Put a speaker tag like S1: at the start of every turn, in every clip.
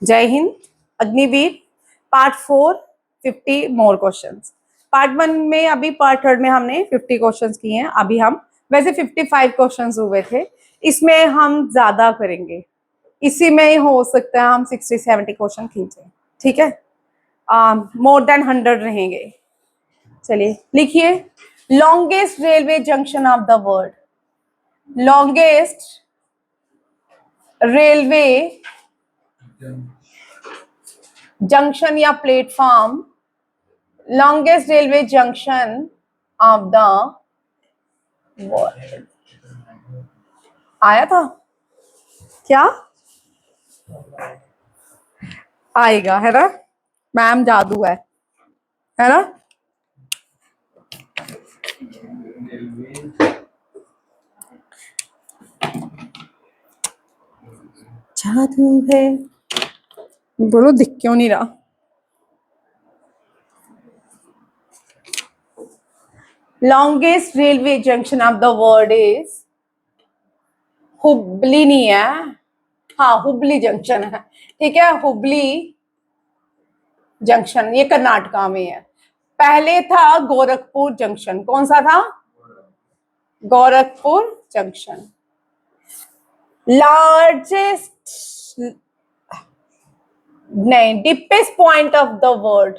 S1: जय Hind. Agniveer part 4 50 more questions. Part 1 में अभी पार्ट 3 में हमने 50 क्वेश्चंस किए हैं। अभी हम वैसे 55 क्वेश्चंस हुए थे, इसमें हम ज्यादा करेंगे। इसी में हो सकता है हम 60-70 क्वेश्चन खींचे, ठीक है। मोर देन 100 रहेंगे। चलिए लिखिए, longest railway junction of the world. Longest railway junction या platform, longest railway junction of the world. आया था क्या? आएगा, है ना। मैम जादू है ना। जादू है, बोलो दिख क्यों नहीं रहा? Longest railway junction of the world is Hubli. नहीं है, हाँ हुबली जंक्शन है, ठीक है। हुबली जंक्शन ये कर्नाटका में है। पहले था गोरखपुर जंक्शन। कौन सा था? गोरखपुर जंक्शन। लार्जेस्ट नहीं, deepest point of the world.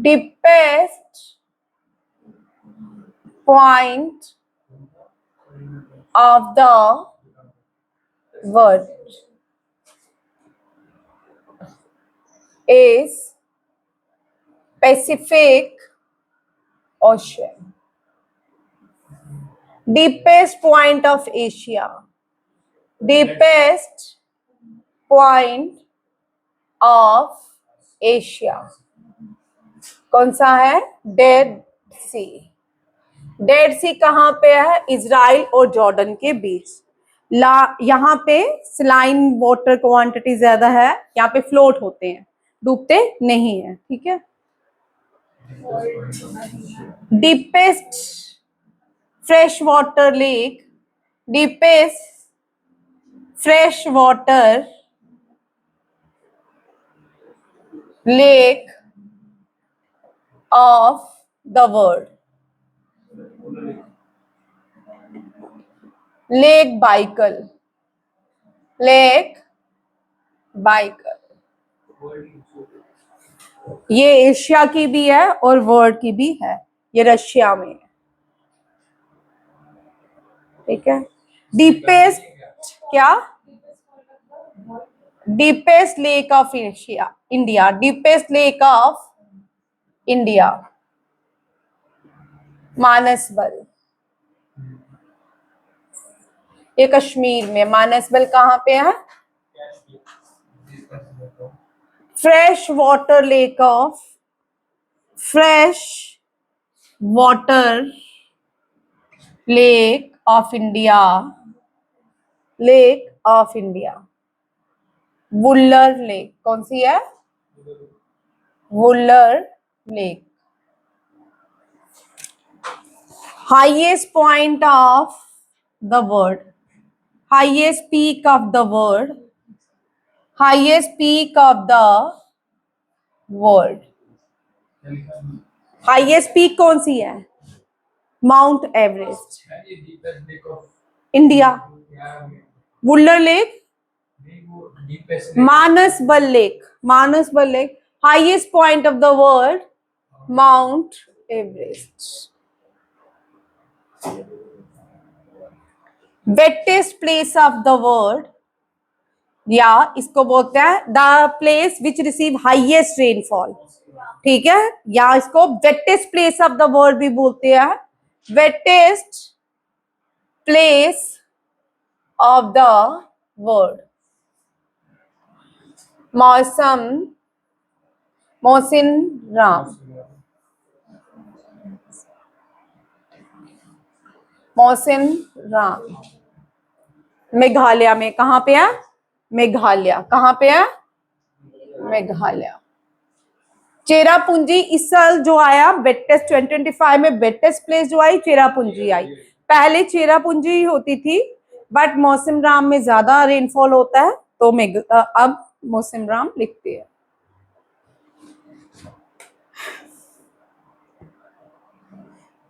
S1: Deepest point of the world is Pacific Ocean. Deepest point of Asia. Deepest point of Asia कौन सा है? डेड सी। डेड सी कहाँ पे है? इजराइल और जॉर्डन के बीच। यहाँ पे सलाइन वाटर क्वांटिटी ज्यादा है, यहाँ पे फ्लोट होते हैं, डूबते नहीं है, ठीक है। Deepest fresh water lake, deepest fresh water lake of the world. Lake Baikal. Lake Baikal ये एशिया की भी है और वर्ल्ड की भी है। ये रशिया में है, ठीक है। डीपेस्ट क्या? Deepest lake of Asia, India. Deepest lake of India Manasbal. ये कश्मीर में। मानसबल कहाँ पे है? Fresh water lake of, fresh water lake of India, lake of India. Wular lake कौन सी है? Wular lake. Highest point of the world, highest peak of the world, highest peak of the world. Highest peak कौन सी है? Mount Everest. India. Wular lake, Manasbal lake. Manasbal lake highest point of the world, mount Everest. Wettest place of the world, या इसको बोलते हैं the place which receive highest rainfall, ठीक है। या इसको wettest place of the world भी बोलते हैं। Wettest place of the world. मौसम मोहसिन राम। मोहसिन राम मेघालय में। कहाँ पे है? मेघालय। कहाँ पे है? मेघालय। चेरापूंजी इस साल जो आया वेटेस्ट 2025 में, वेटेस्ट प्लेस जो आई चेरापूंजी आई। पहले चेरापूंजी होती थी, बट मौसम राम में ज्यादा रेनफॉल होता है, तो अब मोहसिन राम लिखती है।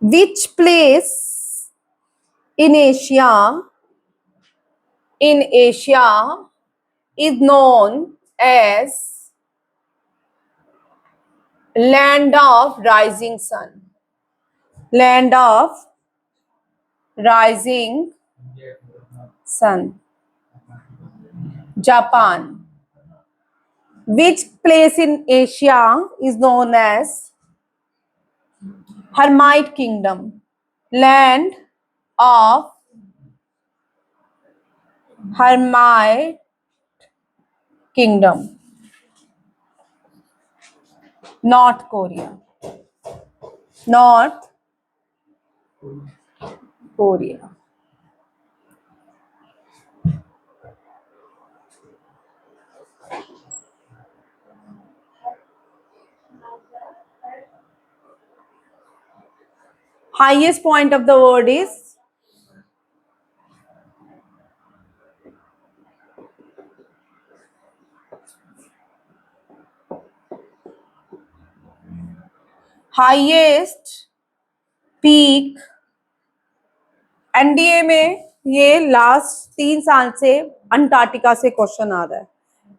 S1: Which place in Asia is known as land of rising sun? Land of rising sun. Japan. Which place in Asia is known as Hermite Kingdom? Land of Hermite Kingdom. North Korea. North Korea. Highest point of the word is highest peak। NDA में ये last 3 साल से Antarctica से question आ रहा है।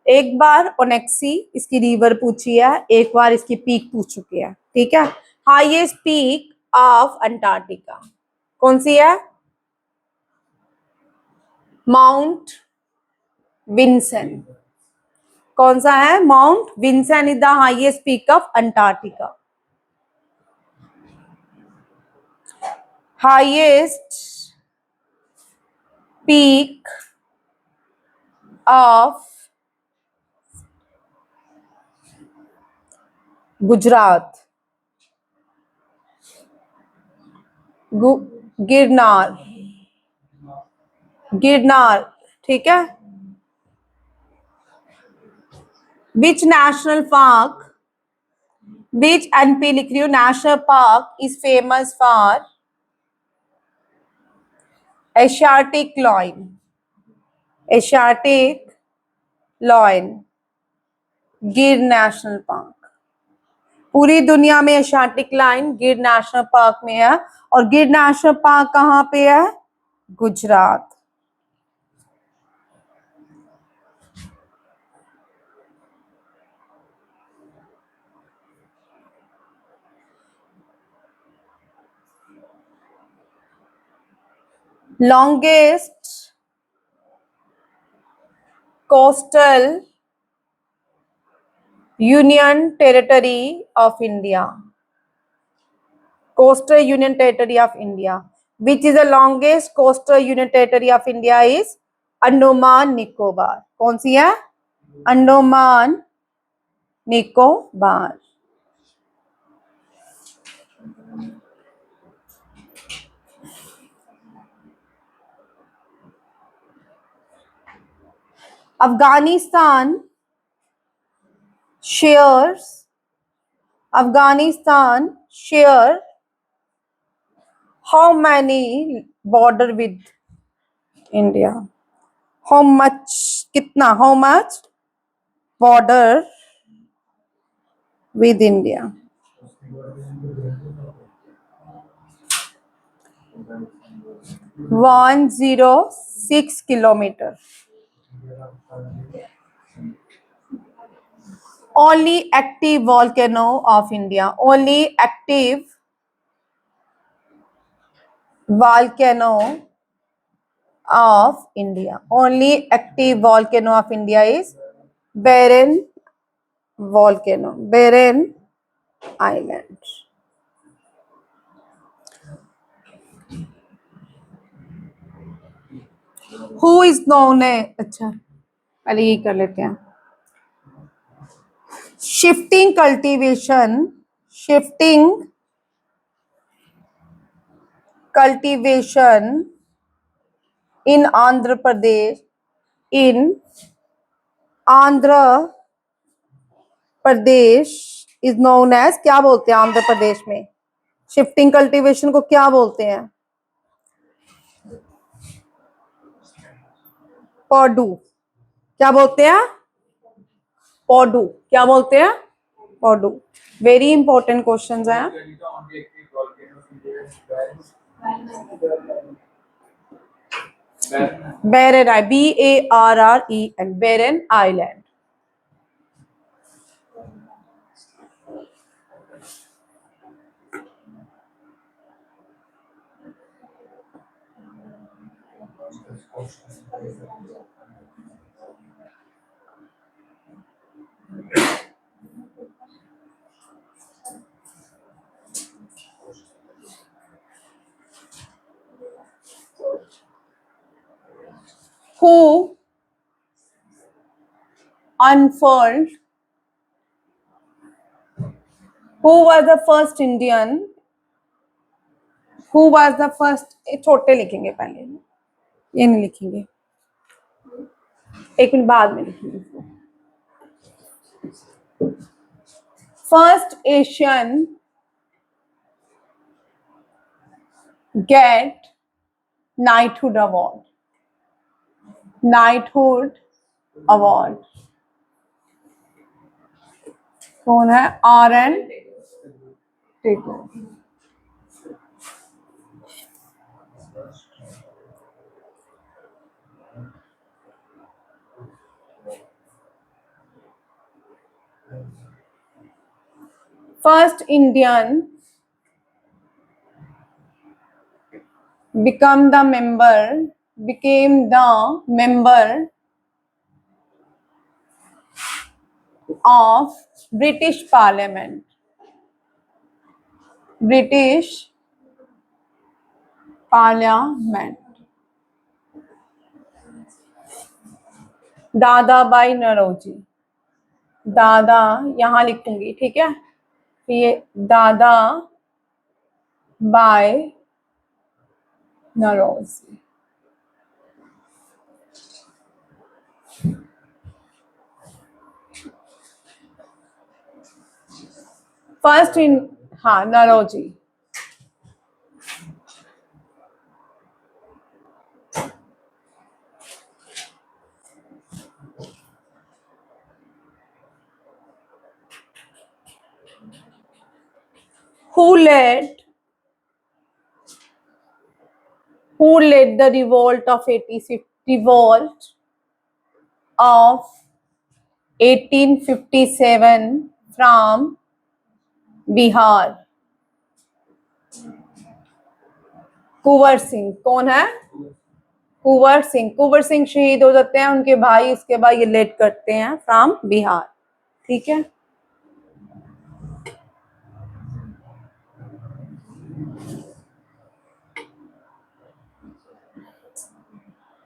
S1: एक बार ओनेक्सी इसकी river पूछी है, एक बार इसकी पीक पूछ चुकी है, ठीक है। हाईएस्ट पीक ऑफ अंटार्कटिका कौन सी है? Mount Vincent. कौन सा है? Mount Vincent is the highest peak of Antarctica. Highest peak of Gujarat, Girnar. Girnar, ठीक है। Which national park, which NP लिख रही हूँ, national park is famous for Asiatic lion. Asiatic lion, Gir national park. पूरी दुनिया में Asiatic lion Gir national park में है, और गिर नेशनल पार्क कहाँ पे है? Gujarat. Longest coastal union territory of India. Coastal union territory of India, which is the longest coastal union territory of India is Andaman Nicobar. कौन सी है? Andaman Nicobar. Afghanistan shares how many border with India? How much? कितना? How much border with India? One 106 kilometer. Only active volcano of India. Only active volcano of India. Only active volcano of India is Barren volcano. Barren Island. Who is known as? अच्छा पहले ये कर लेते हैं। Shifting cultivation in Andhra Pradesh, is known as, क्या बोलते हैं आंध्र प्रदेश में? शिफ्टिंग कल्टीवेशन को क्या बोलते हैं? पडू। क्या बोलते हैं? पौडू। क्या बोलते हैं? पौडू। वेरी इंपॉर्टेंट क्वेश्चंस हैं। Barren, BARREN, barren island. Who unfurled? Who was the first Indian? Who was the first? छोटे लिखेंगे पहले, ये नहीं लिखेंगे, एक मिनट बाद में लिखेंगे। First Asian get knighthood award. Knighthood award कौन है? RN Tagore. First Indian became the member of British Parliament. British Parliament. Dadabhai Naoroji. दादा यहां लिखूंगी, ठीक है? ये दादा बाय नौरोजी। फर्स्ट इन, हाँ, Naoroji. Who led the revolt of 1857 from Bihar? Kunwar Singh. कौन है? कुंवर सिंह। कुंवर सिंह शहीद हो जाते हैं, उनके भाई इसके बाद ये लेड करते हैं फ्रॉम बिहार, ठीक है?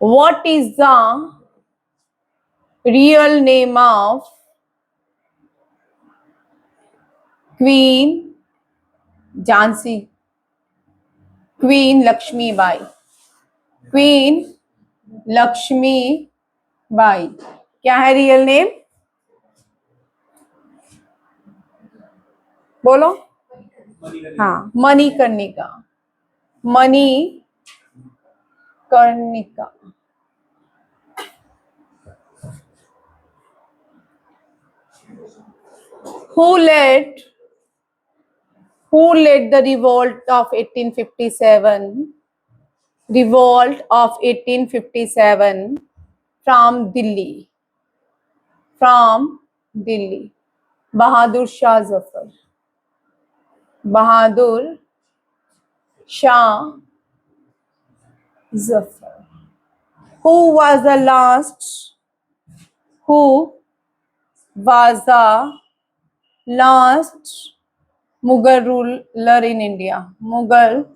S1: What is the real name of Queen Jhansi? Queen Lakshmibai. Queen Lakshmibai क्या है रियल नेम? बोलो। हाँ, Manikarnika. Manikarnika. Who led the revolt of 1857? Revolt of 1857 from Delhi. From Delhi. Bahadur Shah Zafar. Bahadur Shah Zafar. Who was the last Mughal ruler in India? Mughal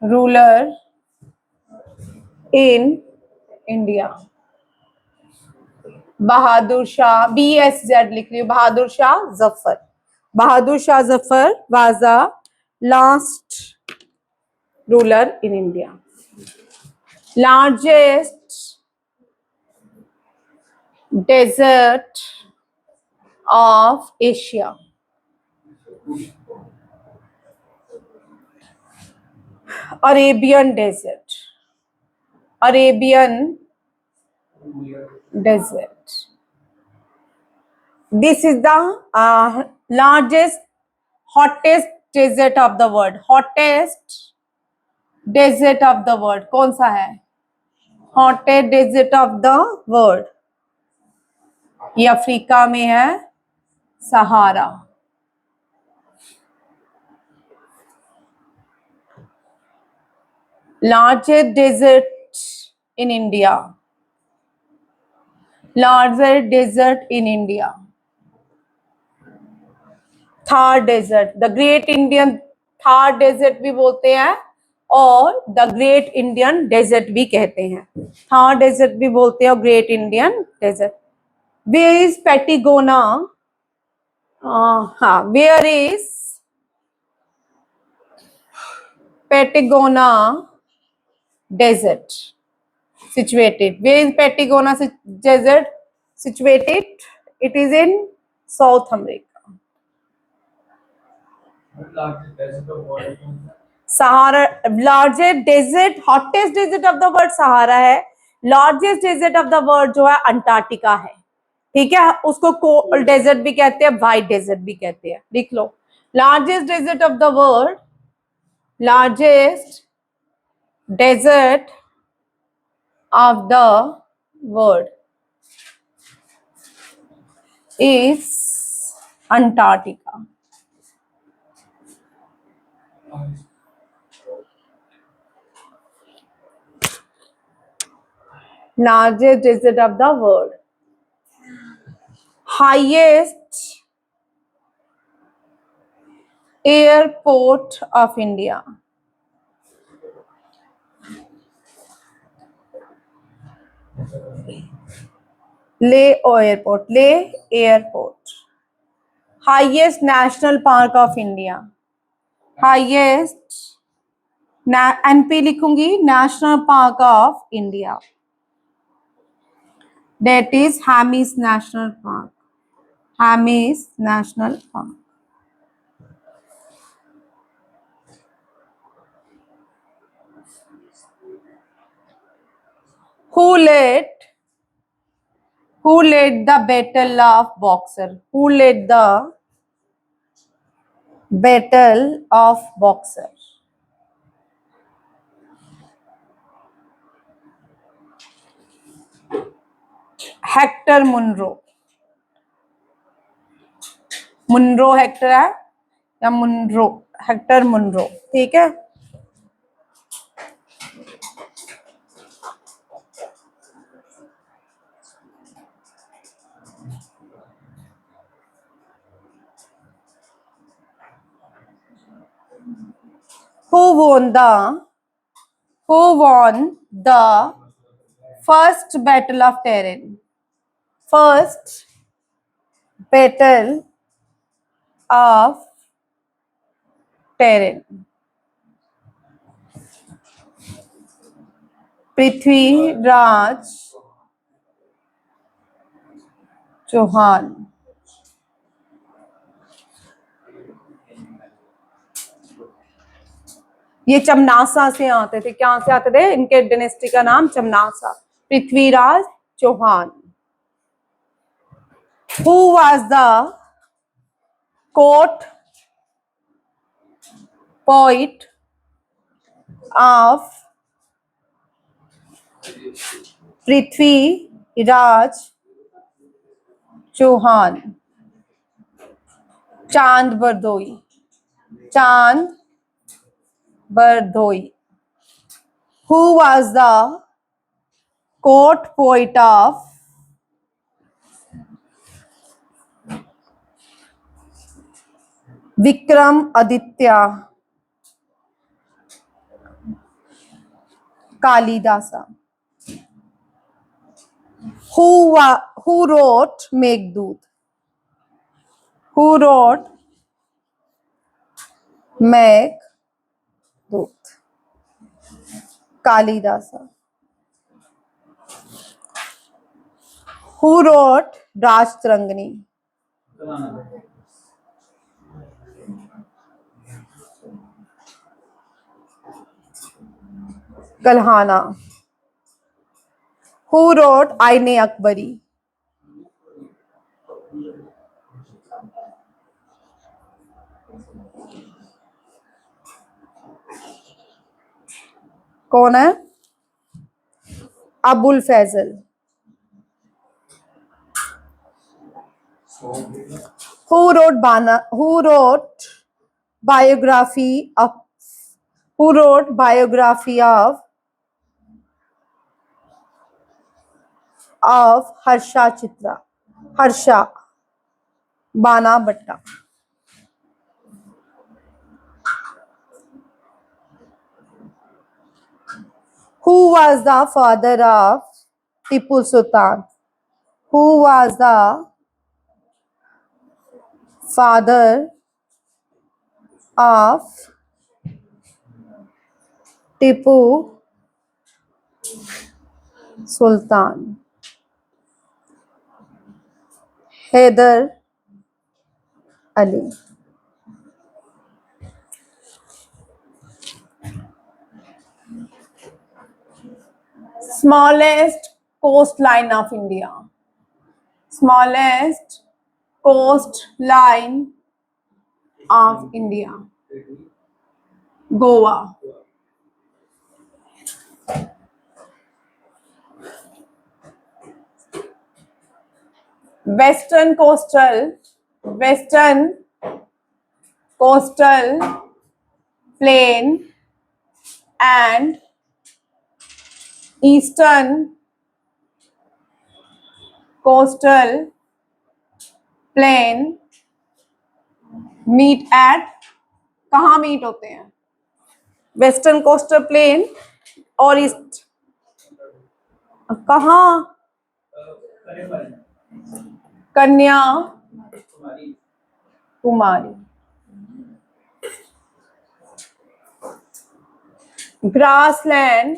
S1: ruler in India. Bahadur Shah, BSZ लिख लियो, Bahadur Shah Zafar. Bahadur Shah Zafar was the last ruler in India. Largest desert of Asia? Arabian desert. Arabian desert. This is the largest, hottest desert of the world. Hottest desert of the world कौन सा है? Hottest desert of the world. ये Africa में है, Sahara. Largest desert in India. Largest desert in India. Thar desert, the great Indian Thar desert भी बोलते हैं और द ग्रेट इंडियन डेजर्ट भी कहते हैं. थार डेजर्ट भी बोलते हैं और great Indian desert. Where is Patagonia? हाँ, where is Patagonia desert situated? Where is Patagonia desert situated? It is in South America. Sahara, largest desert, hottest desert of the world Sahara है. Largest desert of the world जो है Antarctica है. ठीक है, उसको cold desert भी कहते हैं, वाइट डेजर्ट भी कहते हैं. लिख लो, largest desert of the world, largest desert of the world is Antarctica. Largest desert of the world. Highest airport of India. Leh airport. Leh airport. Highest national park of India. Highest NP लिखूंगी, National Park of India. That is Hemis National Park. Hemis National Park. Who led the battle of Boxer? Who led the battle of Boxer? Hector Munro. Munro Hector है या Munro? Hector Munro. ठीक है. Who won the first battle of Terrain? First battle of Terrain. Prithviraj Chauhan. ये चमनासा से आते थे. क्या से आते थे? इनके डायनेस्टी का नाम चमनासा. Prithviraj Chauhan. Who was the court poet of Prithviraj Chauhan? चांद बरदोई. चांद बरदोई. Who was the court poet of Vikramaditya Kalidasa? Who wrote Meghdoot? Who wrote Meghdoot? Kalidasa. Who wrote Rajatarangini? Kalhana. Who wrote Aine Akbari? कौन है? Abul Fazal. Who wrote biography of who wrote biography of Harsha Bana Bhatta. Who was the father of Tipu Sultan? Who was the father of Tipu Sultan? Hyder Ali. Smallest coastline of India. Smallest coastline of India. Goa. Western coastal plain and eastern coastal plain meet at, कहाँ meet होते हैं? Western coastal plain और east कहाँ? Kanyakumari. Grassland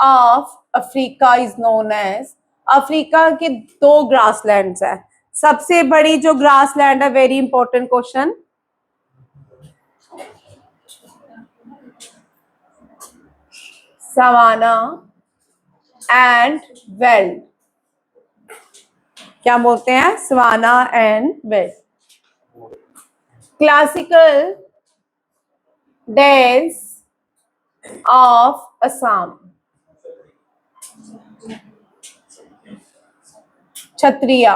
S1: of Africa is known as. Africa के दो grasslands है. सबसे बड़ी जो ग्रासलैंड है, very important question, savanna and veld. क्या बोलते हैं? Savanna and veld. Classical dance of Assam. Sattriya.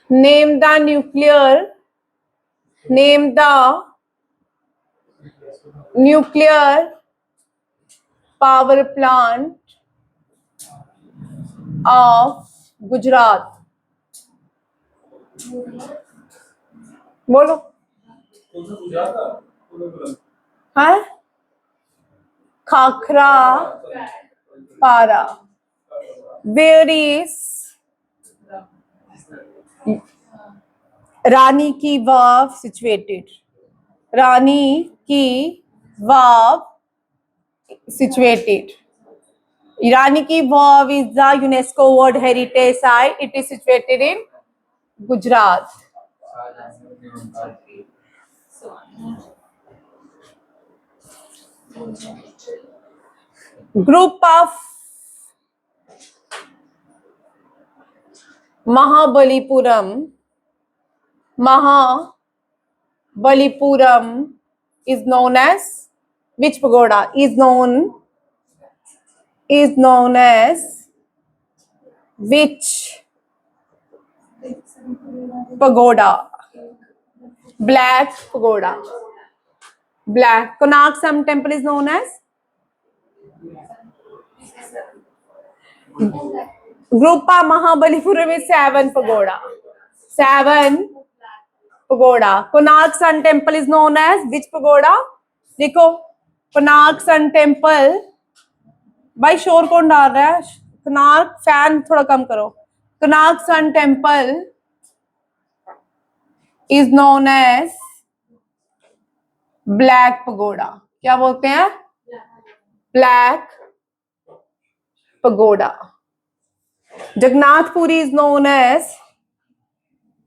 S1: Name the nuclear power plant of Gujarat. बोलो. हाँ, खाखरा पारा. Where is रानी की वाव situated? रानी की वाव situated. Rani Ki Vav is the UNESCO World Heritage Site. It is situated in Gujarat. Group of Mahabalipuram is known as which pagoda? Is known as which pagoda? Black pagoda. Black. Konark Sun Temple is known as? Grupa Mahabalipuram is 7 pagoda. 7 pagoda. Konark Sun Temple is known as which pagoda? देखो, Konark Sun Temple. भाई शोर कौन डाल रहा है? Konark fan थोड़ा कम करो. Konark Sun Temple is known as Black Pagoda. क्या बोलते हैं? Black Pagoda. Jagannath Puri is known as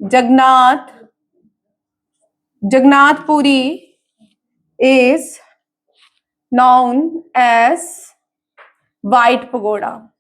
S1: Jagannath Puri is known as White Pagoda?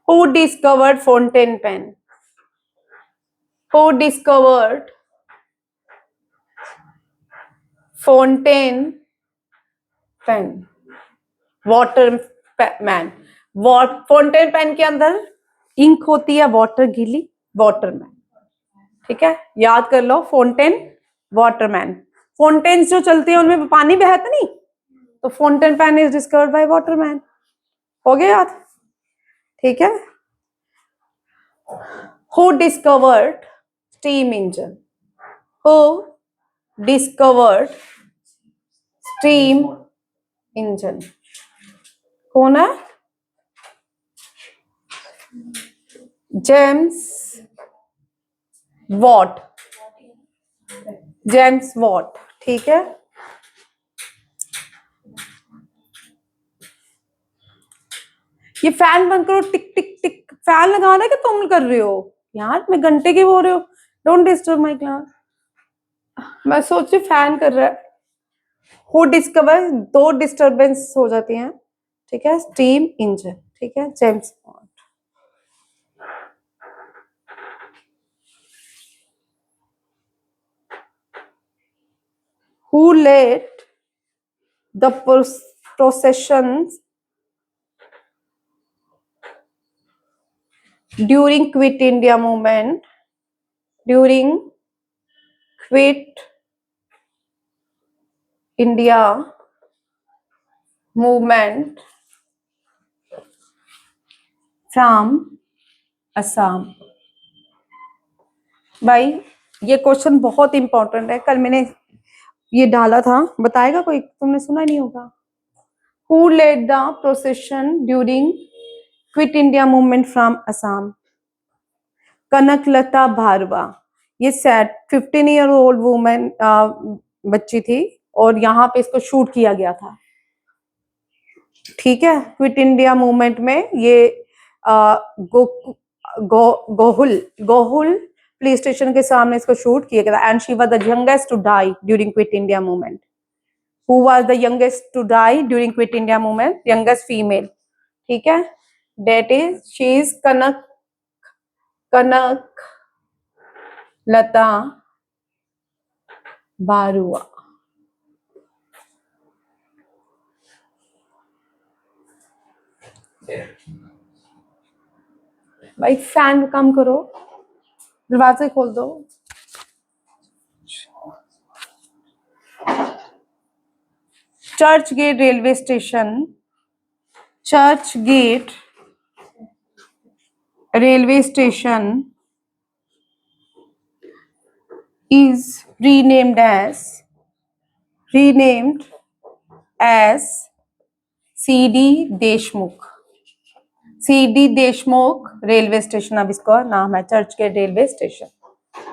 S1: Who discovered fountain pen? Who discovered fountain pen? Waterman. Fountain pen के अंदर ink होती है water गीली, Waterman. ठीक है, याद कर लो. Fountain, Waterman. फाउंटेन्स जो चलती है उनमें पानी बहता नहीं, तो fountain pen is discovered by Waterman. हो गया याद? ठीक है. Who discovered steam engine? Who discovered steam engine? कौन है? James Watt. James Watt. ठीक है. ये फैन बंद करो. टिक टिक टिक. फैन लगाना है कि तुम कर रहे हो यार? मैं घंटे की बोल रही हूँ. Don't disturb my class. मैं सोच रही फैन कर रहा है. हु डिस्कवर, दो डिस्टरबेंस हो जाती हैं. ठीक है. Steam engine. ठीक है. James what. Who led the processions during Quit India movement? During Quit India movement from Assam. भाई ये क्वेश्चन बहुत इंपॉर्टेंट है. कल मैंने ये डाला था. बताएगा कोई? तुमने सुना नहीं होगा. Who led the procession during Quit India movement from Assam? Kanaklata भारवा. ये सैड 15 ईयर ओल्ड वुमेन बच्ची थी और यहाँ पे इसको शूट किया गया था. ठीक है. क्विट इंडिया मूवमेंट में ये गोहुल पुलिस स्टेशन के सामने इसको शूट किया गया था. And she was the youngest to die during quit India movement. Who was the youngest to die during quit India movement? Youngest female. ठीक है. That is she is Kanak Lata Barua. भाई फैन कम करो, दरवाजे खोल दो. Churchgate railway station. Churchgate railway station is renamed as CD Deshmukh. CD Deshmukh railway station अब इसका नाम है. Churchgate railway station.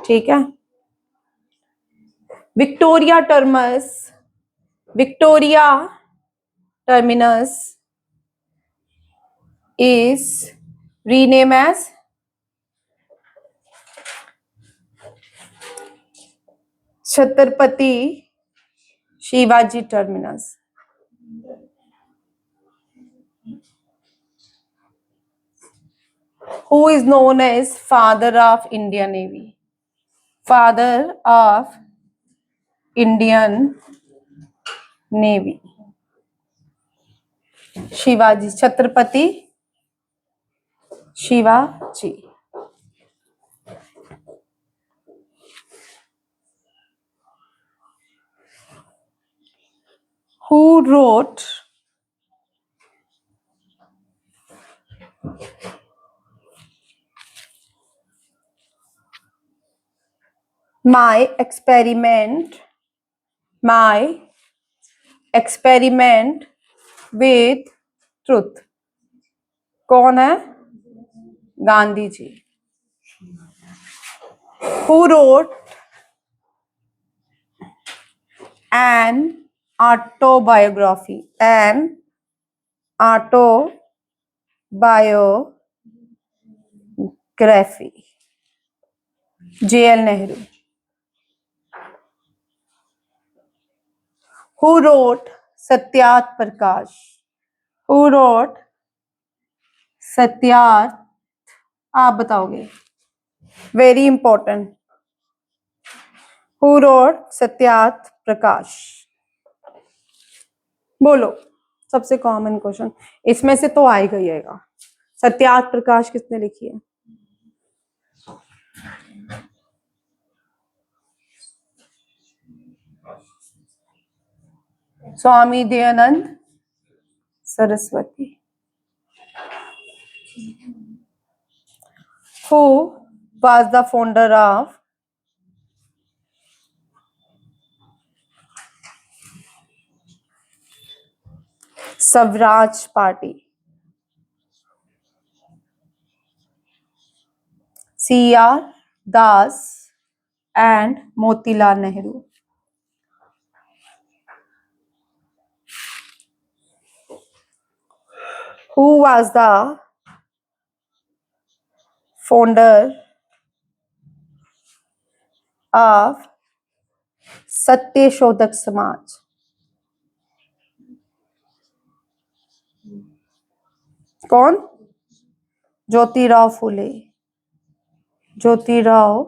S1: ठीक है. Victoria terminus is renamed as Chhatrapati Shivaji terminus. Who is known as father of Indian Navy? Father of Indian Navy. Shivaji. Chhatrapati Shivaji. Who wrote My Experiment with Truth? कौन है? Gandhi ji. Who wrote an autobiography? An autobiography. J.L. Nehru. Who wrote Satyat Prakash? Who wrote Satyat? आप बताओगे. Very important. Who wrote Satyat Prakash? बोलो. सबसे common question. इसमें से तो आएगा ही आएगा. सत्यार्थ प्रकाश किसने लिखी है? Swami Dayanand Saraswati. Who was the founder of Swaraj Party? C.R. Das and Motilal Nehru. Who was the founder of Satya Shodhak Samaj? कौन? Jyotirao Phule. Jyotirao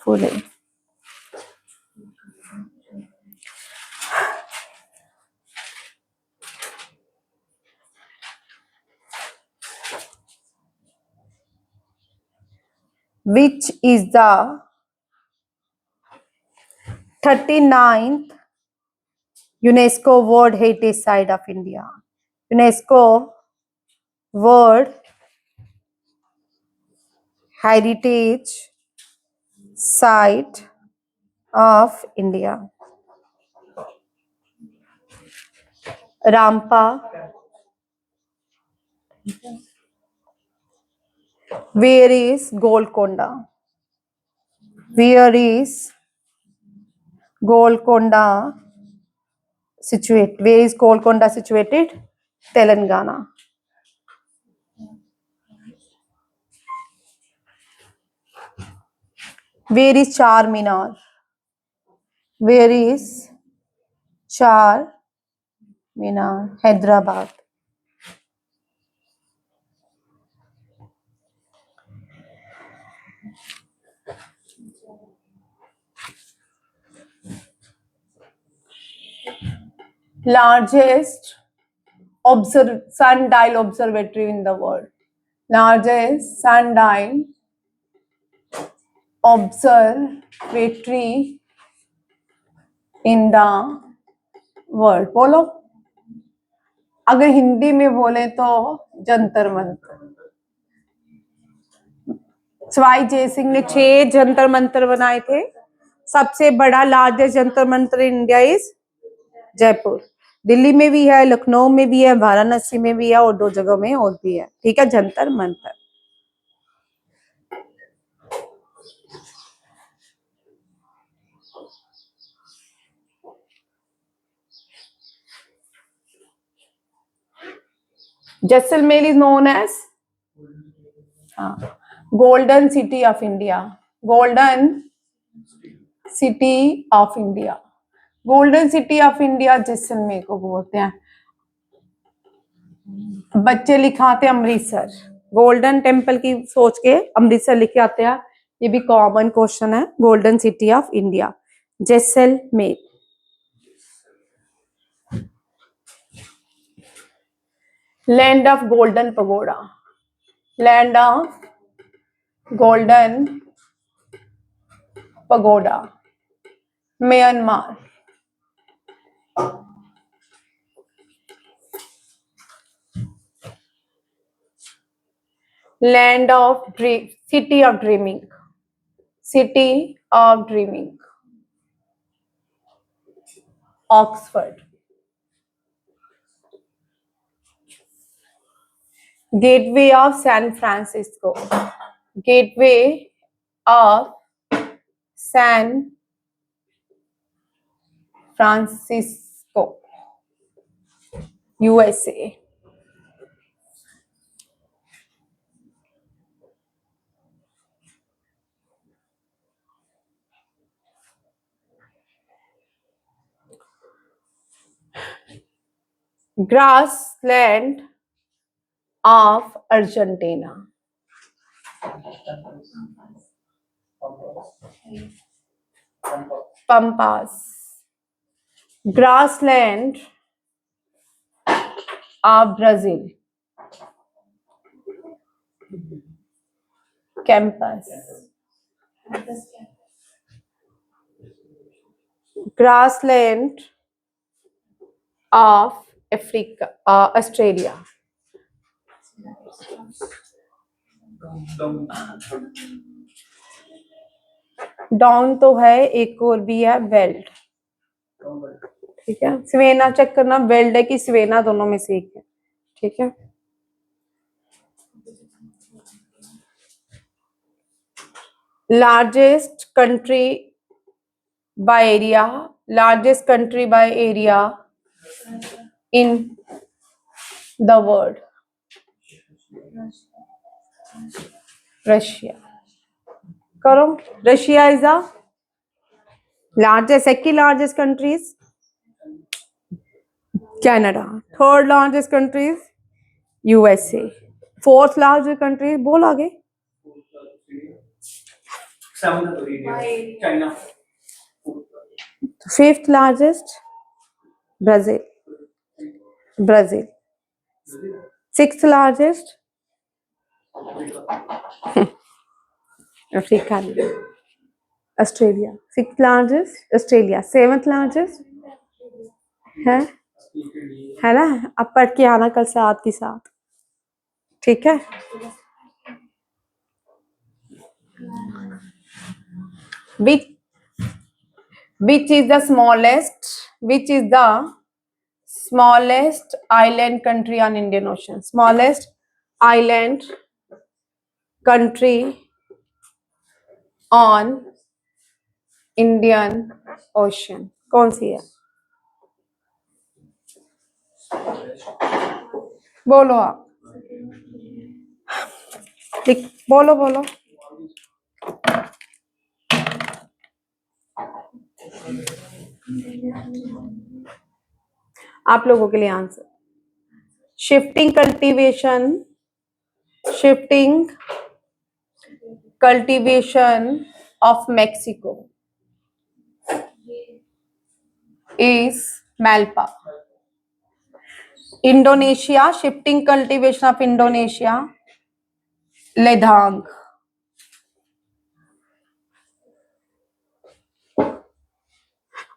S1: Phule. Which is the 39th UNESCO World Heritage Site of India? UNESCO World Heritage Site of India. Rampa. Where is Golconda? Where is Golconda situated? Where is Golconda situated? Telangana. Where is Charminar? Where is Charminar? Hyderabad. Largest sundial observatory in the world. Largest sundial observatory in the world. बोलो. अगर हिंदी में बोले तो जंतर मंतर. सवाई जयसिंह ने 6 जंतर मंतर बनाए थे. सबसे बड़ा largest Jantar Mantar India is Jaipur. Delhi में भी है, लखनऊ में भी है, वाराणसी में भी है और 2 जगहों में और भी है. ठीक है, Jantar Mantar. Jaisalmer is known as golden city of India. Golden city of India. Golden city of India Jaisalmer को बोलते हैं. बच्चे लिखाते अमृतसर. गोल्डन टेम्पल की सोच के अमृतसर लिखे आते हैं. ये भी कॉमन क्वेश्चन है. Golden city of India Jaisalmer. Land of golden pagoda. Land of golden pagoda Myanmar. Land of city of dreaming. City of dreaming Oxford. Gateway of San Francisco, gateway of San Francisco, USA. Grassland of Argentina, pampas. Grassland of Brazil, campos. Grassland of Africa, Australia. Down तो है, एक और भी है weld. ठीक है, स्वेना check करना, weld है कि स्वेना, दोनों में से एक है। ठीक है, largest country by area, largest country by area in the world, Russia. करो, Russia is the largest, second largest countries Canada, third largest countries USA, fourth largest country बोल आगे,
S2: China,
S1: fifth largest Brazil, Brazil, sixth largest Africa, Australia, sixth largest Australia, seventh largest है ना। अब पढ़ के आना कल साथ के साथ, ठीक है। which is the smallest island country on Indian Ocean, smallest island country on Indian Ocean कौन सी है, बोलो आप, बोलो बोलो। आप लोगों के लिए answer, shifting cultivation of Mexico is Malpa. Indonesia, shifting cultivation of Indonesia, Ledang.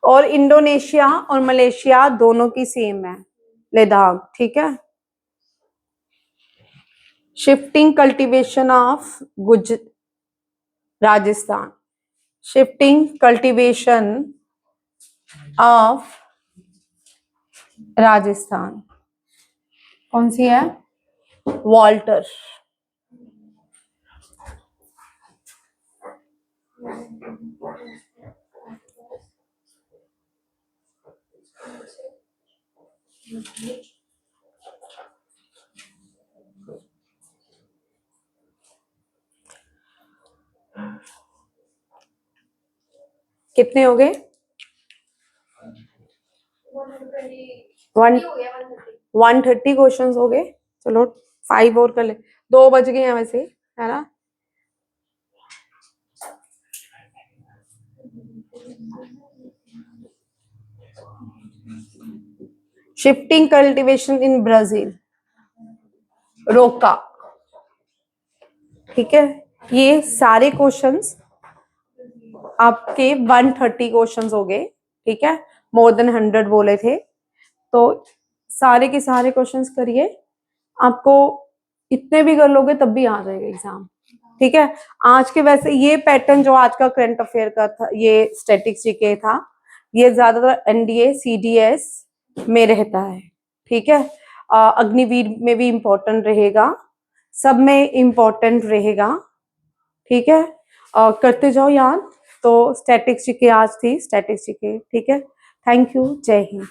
S1: और इंडोनेशिया और मलेशिया दोनों की सेम है, लेदाग। ठीक है, shifting cultivation of Rajasthan, shifting cultivation of Rajasthan कौन सी है, वॉल्टर। कितने हो गए, 130 क्वेश्चंस हो गए। चलो 5 और कर ले, 2 बज गए हैं वैसे, है ना। शिफ्टिंग कल्टीवेशन इन ब्राजील, रोका। ठीक है, ये सारे क्वेश्चंस आपके 130 क्वेश्चंस हो गए। ठीक है, मोर देन 100 बोले थे, तो सारे के सारे क्वेश्चंस करिए, आपको इतने भी कर लोगे तब भी आ जाएगा एग्जाम। ठीक है, आज के वैसे ये पैटर्न जो आज का करंट अफेयर का था, ये स्टैटिक्स जीके था, ये ज्यादातर एनडीए सीडीएस में रहता है। ठीक है, अग्निवीर में भी इम्पोर्टेंट रहेगा, सब में इम्पोर्टेंट रहेगा, ठीक है। करते जाओ याद। तो स्टैटिक्स जीके आज थी, स्टैटिक्स जीके, ठीक है। थैंक यू, जय हिंद।